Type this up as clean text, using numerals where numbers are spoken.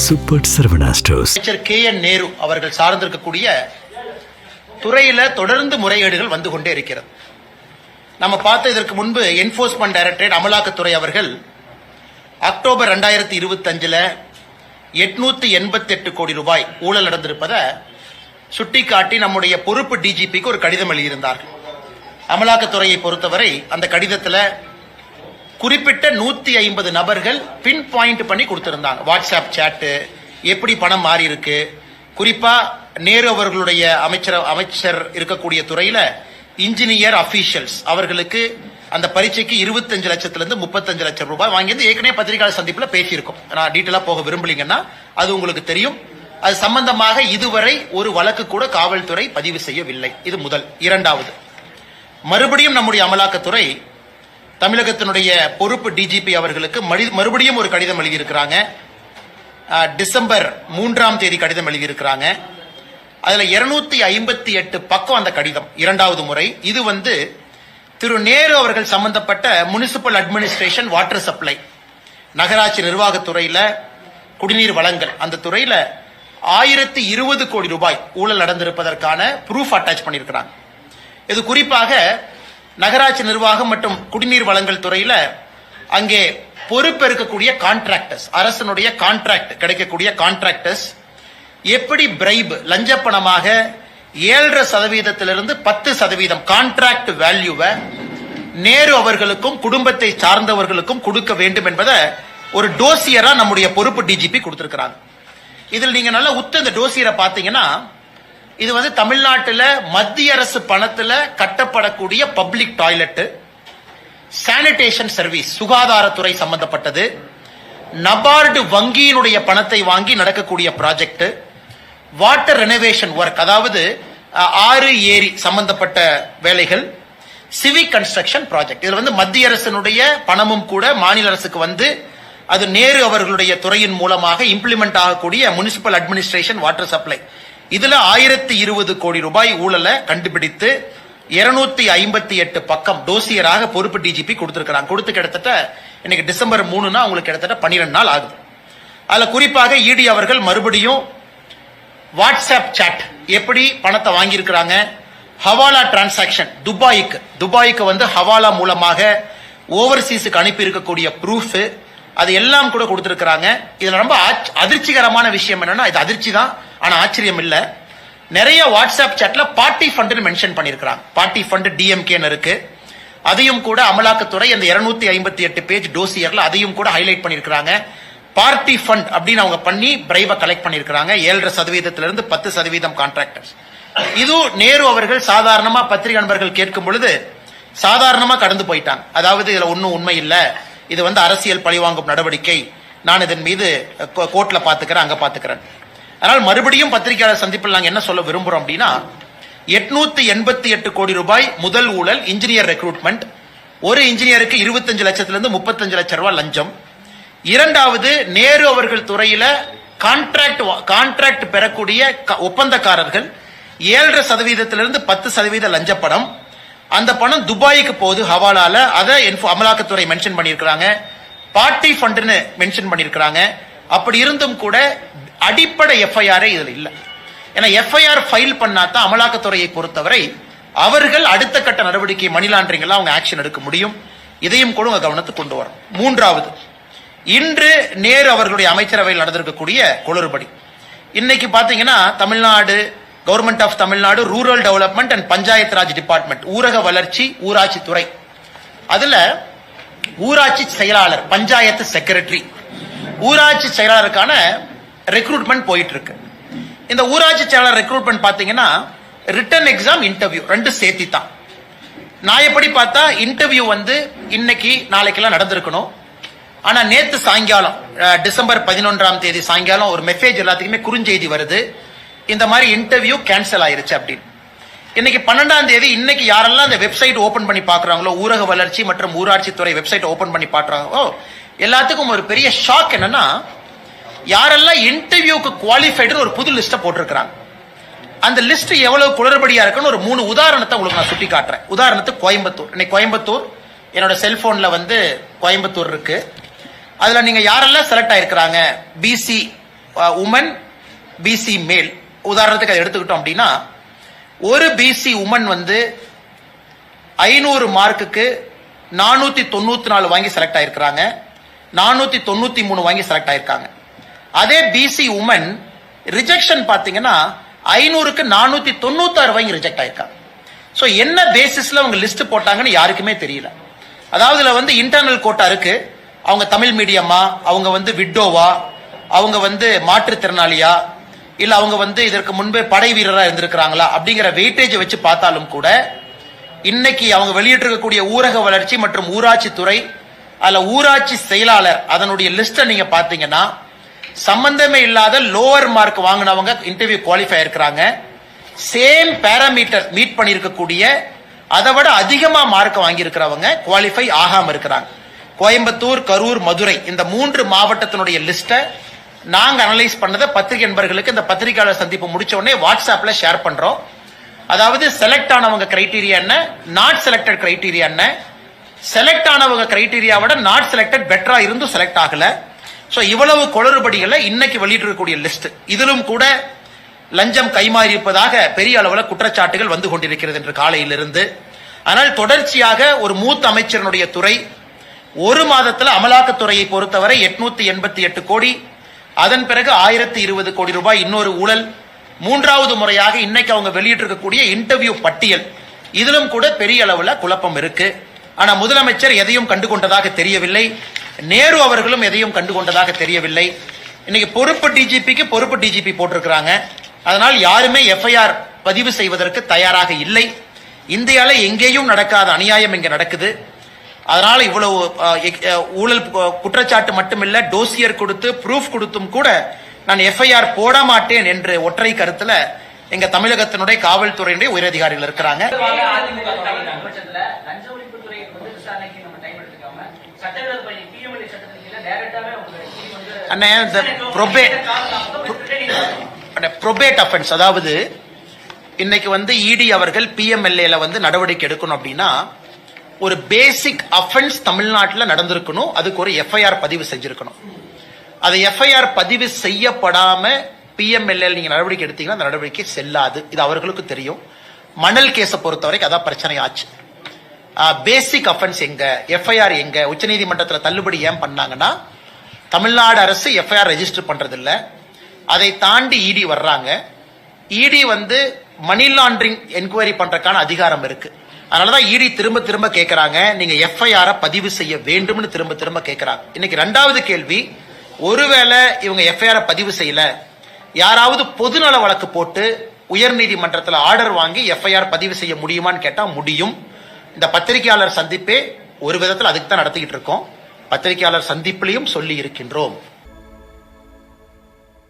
Super Saravana stores. அமைச்சர் KN Nehru அவர்கள் சார்ந்திருக்கக்கூடிய துறையில தொடர்ந்து முறைகேடுகள் வந்து கொண்டே இருக்கிறது. நம்ம பார்த்த இதற்கு முன்பு என்போர்ஸ்மெண்ட் டைரக்டரேட் அமலாக்கத்துறை அவர்கள் அக்டோபர் 2025 888 கோடி ரூபாய் ஊழல் நடந்திருப்பதை சுட்டிக்காட்டி நம்முடைய பொறுப்பு டிஜிபிக்கு ஒரு கடிதம் எழுதியிருந்தார்கள். அமலாக்கத்துறையை பொறுத்தவரை அந்த கடிதத்தில் குறிப்பிட்ட 150 நபர்கள் பின் பாயிண்ட் பண்ணி கொடுத்திருந்தாங்க. வாட்ஸ்அப் சாட்டு, எப்படி பணம் மாறி இருக்கு, குறிப்பா நேரு அவர்களுடைய அமைச்சர் இருக்கக்கூடிய துறையில இன்ஜினியர் அபிஷியல்ஸ் அவர்களுக்கு அந்த பரீட்சைக்கு 25 லட்சத்திலிருந்து 35 லட்சம் ரூபாய் வாங்கியது ஏற்கனவே பத்திரிகையாளர் சந்திப்புல பேசியிருக்கோம். நான் டீட்டெயிலா போக விரும்பலீங்கன்னா அது உங்களுக்கு தெரியும். அது சம்பந்தமாக இதுவரை ஒரு வழக்கு கூட காவல்துறை பதிவு செய்யவில்லை. இது முதல். இரண்டாவது, மறுபடியும் நம்முடைய அமலாக்கத்துறை தமிழகத்தினுடைய பொறுப்பு டிஜிபி அவர்களுக்கு மறுபடியும் ஒரு கடிதம் எழுதியிருக்கிறாங்க. டிசம்பர் 3 கடிதம் எழுதியிருக்கிறாங்க. அதுல 258 பக்கம் அந்த கடிதம். இரண்டாவது முறை. இது திரு நேரு அவர்கள் சம்பந்தப்பட்ட முனிசிபல் அட்மினிஸ்ட்ரேஷன், வாட்டர் சப்ளை, நகராட்சி நிர்வாகத்துறையில குடிநீர் வழங்கல், அந்த துறையில 1020 கோடி ரூபாய் ஊழல் நடந்திருப்பதற்கான ப்ரூஃப் அட்டாச் பண்ணியிருக்கிறாங்க. இது குறிப்பாக நகராட்சி நிர்வாகம் மற்றும் குடிநீர் வழங்கல் துறையில அங்கே பொறுப்பேற்கக்கூடிய கான்ட்ராக்டர்ஸ், அரசனுடைய கான்ட்ராக்ட் கிடைக்கக்கூடிய கான்ட்ராக்டர்ஸ் எப்படி பிரைப், லஞ்ச பணமாக 7.5% 10% கான்ட்ராக்ட் வேல்யூவை நேரு அவர்களுக்கும் குடும்பத்தை சார்ந்தவர்களுக்கும் கொடுக்க வேண்டும் என்பதை ஒரு டோசியரா நம்முடைய பொறுப்பு டிஜிபி கொடுத்திருக்கிறாங்க. இதில் நீங்க நல்லா இந்த டோசியரை பாத்தீங்கன்னா, இது தமிழ்நாட்டில் மத்திய அரசு பணத்துல கட்டப்படக்கூடிய பப்ளிக் டாய்லெட், சானிடேஷன் சர்வீஸ், சுகாதாரத்துறை சம்பந்தப்பட்டது, நபார்டு வங்கியினுடைய பணத்தை வாங்கி நடக்கக்கூடிய ப்ராஜெக்ட், வாட்டர் ரெனோவேஷன் ஒர்க், அதாவது ஆறு ஏரி சம்பந்தப்பட்ட வேலைகள், சிவிக் கன்ஸ்ட்ரக்ஷன் ப்ராஜெக்ட். இதுல மத்திய அரசினுடைய பணமும் கூட மாநில அரசுக்கு அது நேரு அவர்களுடைய துறையின் மூலமாக இம்ப்ளிமெண்ட் ஆகக்கூடிய முனிசிபல் அட்மினிஸ்ட்ரேஷன், வாட்டர் சப்ளை, இதுல 1020 கோடி ரூபாய் ஊழலை கண்டுபிடித்து 258 பக்கம் டோசியராக பொறுப்பு டிஜிபி கொடுத்திருக்கிறாங்க. கொடுத்து கிட்டத்தட்ட இன்னைக்கு டிசம்பர் 3 உங்களுக்கு கிட்டத்தட்ட 12 நாள் ஆகுது. அதுல குறிப்பாக இடி அவர்கள் மறுபடியும் வாட்ஸ்அப் சாட் எப்படி பணத்தை வாங்கியிருக்கிறாங்க, ஹவாலா டிரான்சாக்சன், துபாய்க்கு ஹவாலா மூலமாக ஓவர்சீஸுக்கு அனுப்பி இருக்கக்கூடிய ப்ரூஃப், அது எல்லாம் கூட கொடுத்திருக்கிறாங்க. இதுல ரொம்ப அதிர்ச்சிகரமான விஷயம் என்னன்னா, இது அதிர்ச்சி தான், ஆனா ஆச்சரியம் இல்ல, நிறைய வாட்ஸ்அப் சாட்ல பார்ட்டி ஃபண்ட் மென்ஷன் பண்ணிருக்காங்க. பார்ட்டி ஃபண்ட் டிஎம்கேன்னு இருக்கு. அதையும் கூட அமலாக்கத்துறை அந்த 258 பேஜ் டோசியர்ல அதையும் கூட ஹைலைட் பண்ணிருக்காங்க. பார்ட்டி ஃபண்ட் அப்படின்னு அவங்க பண்ணி பிரைவை கலெக்ட் பண்ணிருக்காங்க. 7.5% 10% கான்ட்ராக்டர்ஸ். இது நேரு அவர்கள் சாதாரணமா பத்திரிகை நண்பர்கள் கேட்கும் பொழுது சாதாரணமா கடந்து போயிட்டாங்க. அதாவது இதுல ஒன்னும் உண்மை இல்ல, இது அரசியல் பழிவாங்கும் நடவடிக்கை, நான் இதன் மீது கோர்ட்ல பாத்துக்கிறேன், அங்க பாத்துக்கிறேன். அதனால் மறுபடியும் பத்திரிகையாளர் சந்திப்பில் நாங்க என்ன சொல்ல விரும்புறோம் அப்படின்னா, 888 கோடி ரூபாய் முதல் ஊழல் இன்ஜினியர் ரெக்ரூட்மெண்ட், ஒரு இன்ஜினியருக்கு 25 லட்சத்திலிருந்து 35 லட்சம் ரூபாய் லஞ்சம். இரண்டாவது, நேரு அவர்கள் துறையில கான்ட்ராக்ட் பெறக்கூடிய ஒப்பந்தக்காரர்கள் 7.5% 10% லஞ்ச பணம், அந்த பணம் துபாய்க்கு போகுது ஹவாலால, அதை அமலாக்கத்துறை மென்ஷன் பண்ணியிருக்கிறாங்க. பார்ட்டி ஃபண்ட்னு மென்ஷன் பண்ணியிருக்கிறாங்க. அப்படி இருந்தும் கூட அடிப்படை எஃப்ஐஆர் இதுல இல்ல. ஏன்னா எஃப்ஐஆர் ஃபைல் பண்ணாதான் அமலாக்கத்துறையை பொறுத்தவரை அவர்கள் அடுத்த கட்ட நடவடிக்கை, மணி லாண்டரிங் எல்லாம் அவங்க ஆக்ஷன் எடுக்க முடியும். இதையும் கூட கவனத்துக்கு கொண்டு வரும். மூன்றாவது, இன்று நேரு அவர்களுடைய அமைச்சரவையில் நடந்திருக்கக்கூடிய குளறுபடி. இன்னைக்கு பாத்தீங்கன்னா Tamil Nadu government of Tamil Nadu rural development and panchayat raj department, ஊரக வளர்ச்சி ஊராட்சி துறை, அதுல ஊராட்சி செயலாளர், பஞ்சாயத்து செக்ரட்டரி, ஊராட்சி செயலாளருக்கான ரெக்ரூட்மெண்ட் போயிட்டு இருக்கு. இந்த ஊராட்சி செயலாளர் ரெக்ரூட்மெண்ட் பாத்தீங்கன்னா ரிட்டன் எக்ஸாம், இன்டர்வியூ ரெண்டு சேர்த்தி தான். நான் எப்படி பார்த்தா இன்டர்வியூ இன்னைக்கு நாளைக்கெல்லாம் நடந்திருக்கணும். ஆனா நேத்து சாயங்காலம் டிசம்பர் 11 சாயங்காலம் ஒரு மெசேஜ் எல்லாத்துக்குமே குறுஞ்செய்தி வருது, இந்த மாதிரி இன்டர்வியூ கேன்சல் ஆயிருச்சு அப்படின்னு. இன்னைக்கு 12 இன்னைக்கு யாரெல்லாம் இந்த வெப்சைட் ஓபன் பண்ணி பாக்குறாங்களோ, ஊரக வளர்ச்சி மற்றும் ஊராட்சி துறை வெப்சைட் ஓபன் பண்ணி பாக்குறாங்களோ, எல்லாத்துக்கும் ஒரு பெரிய ஷாக் என்னன்னா, யாரெல்லாம் இன்டர்வியூக்கு குவாலிஃபைடு ஒரு புது லிஸ்ட போட்டிருக்கிறாங்க. அந்த லிஸ்ட் எவ்வளவு குளறுபடியா இருக்குன்னு ஒரு 3 உதாரணத்தை உங்களுக்கு நான் சுட்டி காட்டுறேன். உதாரணத்துக்கு கோயம்புத்தூர். இன்னைக்கு கோயம்புத்தூர் என்னோட செல்போன்ல கோயம்புத்தூர் இருக்கு. அதுல நீங்க யாரெல்லாம் செலக்ட் ஆயிருக்கிறாங்க, பிசி உமன் பிசி மேல் உதாரணத்துக்கு அதை எடுத்துக்கிட்டோம் அப்படின்னா ஒரு பிசி உமன் வந்து 500 மார்க்குக்கு 494 வாங்கி செலக்ட் ஆயிருக்கிறாங்க, 493 வாங்கி செலக்ட் ஆயிருக்காங்க. அதே பிசி உமன் ரிஜெக்ஷன் பாத்தீங்கன்னா 500க்கு 496 வாங்கி ரிஜெக்ட் ஆயிருக்காங்க. சோ என்ன பேசிஸ்ல அவங்க லிஸ்ட் போட்டாங்கன்னு யாருக்குமே தெரியல. அதாவது இதுல வந்து இன்டர்னல் கோட்டா இருக்கு, அவங்க தமிழ் மீடியமா, அவங்க வந்து விட்டோவா, அவங்க வந்து மாற்றுத்திறனாளியா, இல்ல அவங்க வந்து இதற்கு முன்பே படை வீரரா இருந்திருக்கிறாங்களா அப்படிங்கிற வெயிட்டேஜ் வச்சு பார்த்தாலும் கூட இன்னைக்கு அவங்க வெளியிட்டிருக்கக்கூடிய ஊரக வளர்ச்சி மற்றும் ஊராட்சி துறை அல்ல ஊராட்சி செயலாளர் அதனுடைய லிஸ்ட நீங்க பாத்தீங்கன்னா சம்பந்தமே இல்லாத லோவர் மார்க் வாங்கினவங்க இன்டர்வியூ குவாலிஃபை இருக்கிறாங்க. சேம் பேராமீட்டர் மீட் பண்ணிருக்கக்கூடிய அதை விட அதிகமா மார்க் வாங்கி இருக்கிறவங்க குவாலிஃபை ஆகாம இருக்கிறாங்க. கோயம்புத்தூர், கரூர், மதுரை இந்த 3 மாவட்டத்தினுடைய லிஸ்ட நாங்க அனலைஸ் பண்ணதை பத்திரிகை நண்பர்களுக்கு இந்த பத்திரிகையாளர் சந்திப்பு முடிச்ச உடனே வாட்ஸ்அப்ல ஷேர் பண்றோம். அதாவது செலக்ட் ஆனவங்க கிரைட்டீரியா என்ன, நாட் செலக்டட் கிரைட்டீரியா என்ன, செலக்ட் ஆனவங்க கிரைட்டீரியாவோட நாட் செலக்டட் பெட்டரா இருந்தும் செலக்ட் ஆகல. சோ இவ்வளவு குளறுபடிகளை இன்னைக்கு வெளியிட்டிருக்கக்கூடிய லிஸ்ட், இதிலும் கூட லஞ்சம் கைமாறி இருப்பதாக பெரிய அளவில் குற்றச்சாட்டுகள் வந்து கொண்டிருக்கிறது என்று காலையிலிருந்து. ஆனால் தொடர்ச்சியாக ஒரு மூத்த அமைச்சரனுடைய துறை ஒரு மாதத்தில் அமலாக்கத்துறையை பொறுத்தவரை 888 கோடி, அதன் பிறகு 1020 கோடி ரூபாய் இன்னொரு ஊழல், மூன்றாவது முறையாக இன்னைக்கு அவங்க வெளியிட்டிருக்கக்கூடிய இன்டர்வியூ பட்டியல், இதிலும் கூட பெரிய அளவில் குழப்பம் இருக்கு. ஆனா முதலமைச்சர் எதையும் கண்டுகொண்டதாக தெரியவில்லை, நேரு அவர்களும் எதையும் கண்டுகொண்டதாக தெரியவில்லை. இன்னைக்கு பொறுப்பு டிஜிபிக்கு பொறுப்பு டிஜிபி போட்டிருக்கிறாங்க. அதனால் யாருமே எஃப்ஐஆர் பதிவு செய்வதற்கு தயாராக இல்லை. இந்தியால எங்கேயும் நடக்காத அநியாயம் இங்க நடக்குது. அதனால இவ்வளவு ஊழல் குற்றச்சாட்டு மட்டுமில்ல, டோசியர் கொடுத்து ப்ரூஃப் கொடுத்தும் கூட நான் எஃப்ஐஆர் போட மாட்டேன் என்று ஒற்றை கருத்துல எங்க தமிழகத்தினுடைய காவல்துறையினுடைய உயரதிகாரிகள் இருக்கிறாங்க. ப்ரொபேட் அஃபென்ஸ், அதாவது இன்னைக்கு வந்து இடி அவர்கள் பிஎம்எல்ஏல வந்து நடவடிக்கை எடுக்கணும் அப்படின்னா ஒரு பேசிக் அஃபென்ஸ் தமிழ்நாட்டில் நடந்திருக்கணும், அதுக்கு ஒரு எஃப்ஐஆர் பதிவு செஞ்சிருக்கணும். அது எஃப்ஐஆர் பதிவு செய்யப்படாம பிஎம்எல்ஏ நீங்க நடவடிக்கை எடுத்தீங்கன்னா அந்த நடவடிக்கை செல்லாது. இது அவர்களுக்கு தெரியும். மணல் கேஸை பொறுத்தவரைக்கும் அதான் பிரச்சனை ஆச்சு. பேசிக் அஃபென்ஸ் எங்க, எஃப்ஐஆர் எங்க, உச்சநீதிமன்றத்தில் தள்ளுபடி ஏன் பண்ணாங்கன்னா தமிழ்நாடு அரசு எஃப்ஐஆர் ரெஜிஸ்டர் பண்றது இல்ல. அதை தாண்டி இடி வர்றாங்க. இடி வந்து மணி லாண்டரிங் என்கொயரி பண்றதுக்கான அதிகாரம் இருக்கு. அதனாலதான் இடி திரும்ப திரும்ப கேட்கறாங்க, நீங்க எஃப்ஐஆர் பதிவு செய்ய வேண்டும்னு திரும்ப திரும்ப கேட்கறாங்க. இன்னைக்கு 2வது கேள்வி, ஒருவேளை இவங்க எஃப்ஐஆர் பதிவு செய்யல, யாராவது பொதுநல வழக்கு போட்டு உயர்நீதிமன்றத்தில் ஆர்டர் வாங்கி எஃப்ஐஆர் பதிவு செய்ய முடியுமான்னு கேட்டா முடியும். இந்த பத்திரிகையாளர் சந்திப்பே ஒரு விதத்தில் அதுக்கு தான் நடத்திக்கிட்டு இருக்கோம். பத்திரிகையாளர் சந்திப்பிலையும் சொல்லி இருக்கின்றோம்.